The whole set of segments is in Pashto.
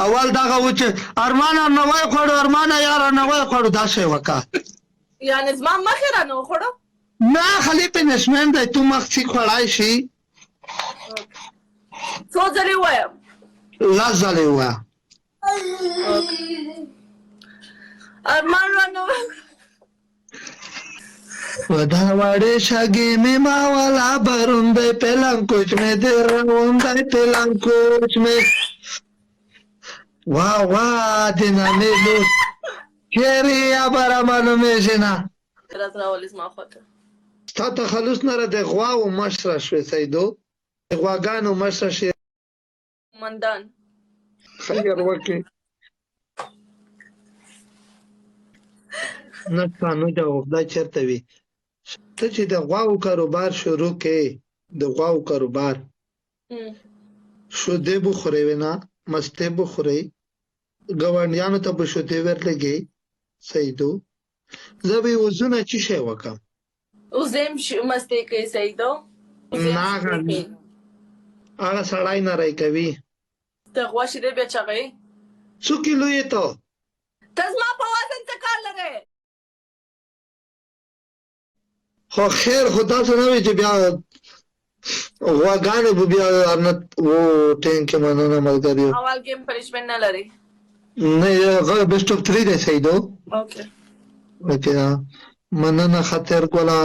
اول دغه و چې ارمانه نوی خوړو ارمانه یاره نوی خوړو دا شی وکړه یعنې زما مخې را نه وخوړو نه خلی پنشمنټ دی تو مخکې خوړای شي څو ځلې ووایم 10 ځلې ووایه ارمان را نه ودا وړې شګې مې ما والا بروندی پلنګ کوچ مې دې روندی پلنګ کوچ مې واه واه د نانې لور چیرې یا برامانو میشنه راز راولې زما خواته ستا تخلص نره د غواو مشره شوې سیدو د غواګانو مشره شي مندان خیر وکړي نه قانون جواب دا چېرته وي ته چې د غواو کاروبار شروع کړې د غواو کاروبار شودې بخورې وې نه مستې بخورې ګاونډیانو ته به شودې ورلګې سیدو زه به یې وزونه څه شی وکړم اوس هم مستې کوي سیدو نه هغه سړی نری کوي ته غوا شیدې بیا چغې څو کیلو یې ته ته زما په وزن څه کار لرې خو خیر خو داسې نه وي چې بیا غواګانې به بیا نه و ټینکې مننه ملګري اول ګیم پنشمنټ نه لري نه هغه بیسټ اف 3 دی سیدو اوکې مننه خطر کولا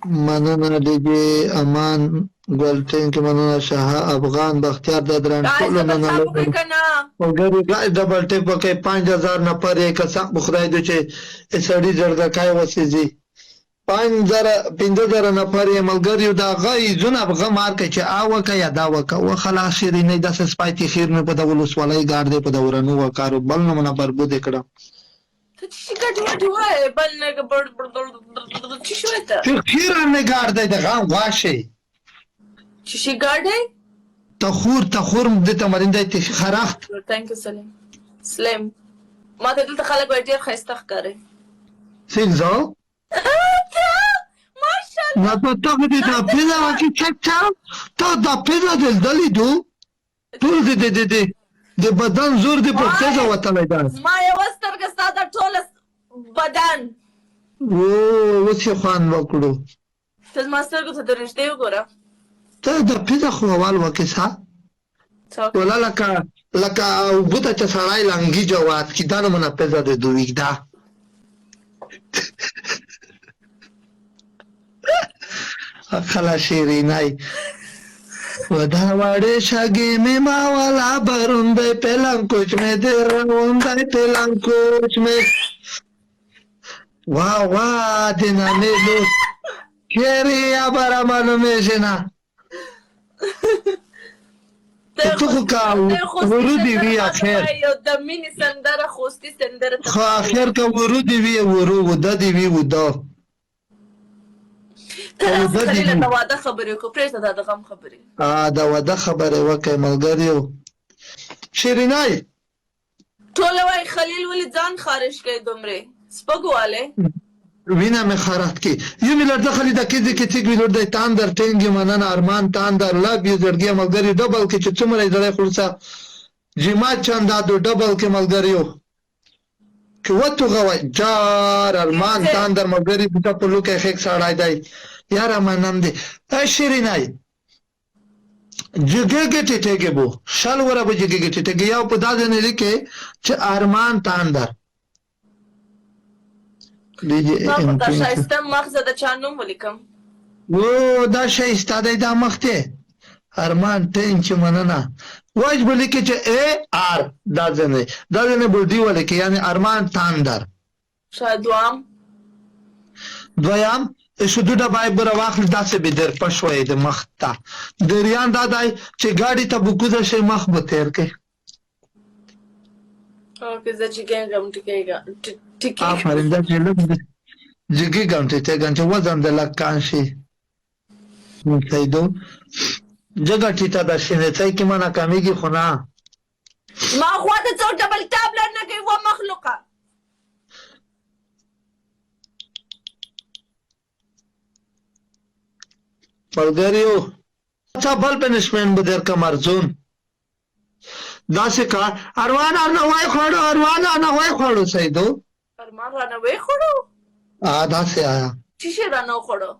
مننه دیگه امان گل ټینک مننه شاه افغان بختیار ددران ټول مننه ملګري ډبل ټیپ وکړئ 5000 نفر یې قسم په خدای دی چې سړي زړګکای وسېږي 5000 نفر یې ملګري دا غي زونه بغه مارکه چې اوکه یا دا وکه و خلاص شیرینې د سپایتي خیر نه په دول وسولای ګار دی په دورانو وکارو بل نه منه بربود کړه ته چې ګډ وای بل نه بڑ چې شوې ته خیر نه ګار دی د غام واشه چې شي ګډ تخور د تمرین دی خراخت ثانک یو سلام ما ته دلته خلک وای ډیر خسته ښکاري سینځو نه ته ته دې دا پیدا وکی چک ته دا پیدا دل دلی دو ټول دې د بدن زور دې په تیزه وتلی ده ما یو سترګه ستا د ټول بدن اوس یې خوند وکړو ته زما سترګو ته د رښتې وګوره ته د پیزه خو اول وکې سا ولا لکه اوبو ته چې سړی لنګي جواد کي دا نه منه پیزه د دویږده خلا شیرینای ودا وړې شګې مې ما والا بروندی پلنګ کوچ مې دې روندی پلنګ کوچ مې واه واه د نانې لور چیرې یا برامانو میشنه ته خو که ورودې وي اخر د مینې سندره خوستي سندره خو اخر که ورودې وي وده دې وي وده خلیله د واده خبرې وکړو پرېږده دا د غم خبرې د واده خبرې وکړئ ملګریو شیرینای ټوله وایي خلیل ولې ځان خارش کوي دومرې سپږوالی وینه مې خراب کی یو ملر دخلی د کیږي کې تیګ ویلور د تاندر ټینګ مننه ارمان تاندر لب یو زړګي ملګری ډبل کې چې څومره زړې خلصه جما چندا دو ډبل کې ملګریو که وته غوي جار ارمان تاندر ملګری په په لوکه خېک سړای دی یاره منم دی شیرینای جګه ګټه ټګه بو شال وره به جګه ګټه ټګه یو په داده نه لیکه چې ارمان تاندر دا شایسته مغزه د چا نوم ولیکم دا شایسته دی دا مخ ته ارمان ټینګ چې مننه واجب لیکه چې ا ار دا ځنه بلدی ولیکه یعنی ارمان تاندر شاید دویم شدو ډبای بره واخل داسې به در پښوی د مخ ته دریان دادای چې ګاډي ته بوکوزه شي مخ به تیر کې اوکې زه چې ګنګم ټکی آفرین دا چې لږ جګي ګنټه ته ګنټه وزن د لکان شي سیدو جګه ټیټه د شینه ځای کې ما ناکامیږي خو نه ما خو ته څو ډبل ټابلر نه کوي و مخلوقه ملګریو څه بل پنشمنټ به درکم ارزون داسې کا اروان نه وای خوړو اروان نه وای خوړو سیدو ارمان رانه وې خوړو داسې آیا چې شي رانه خوړو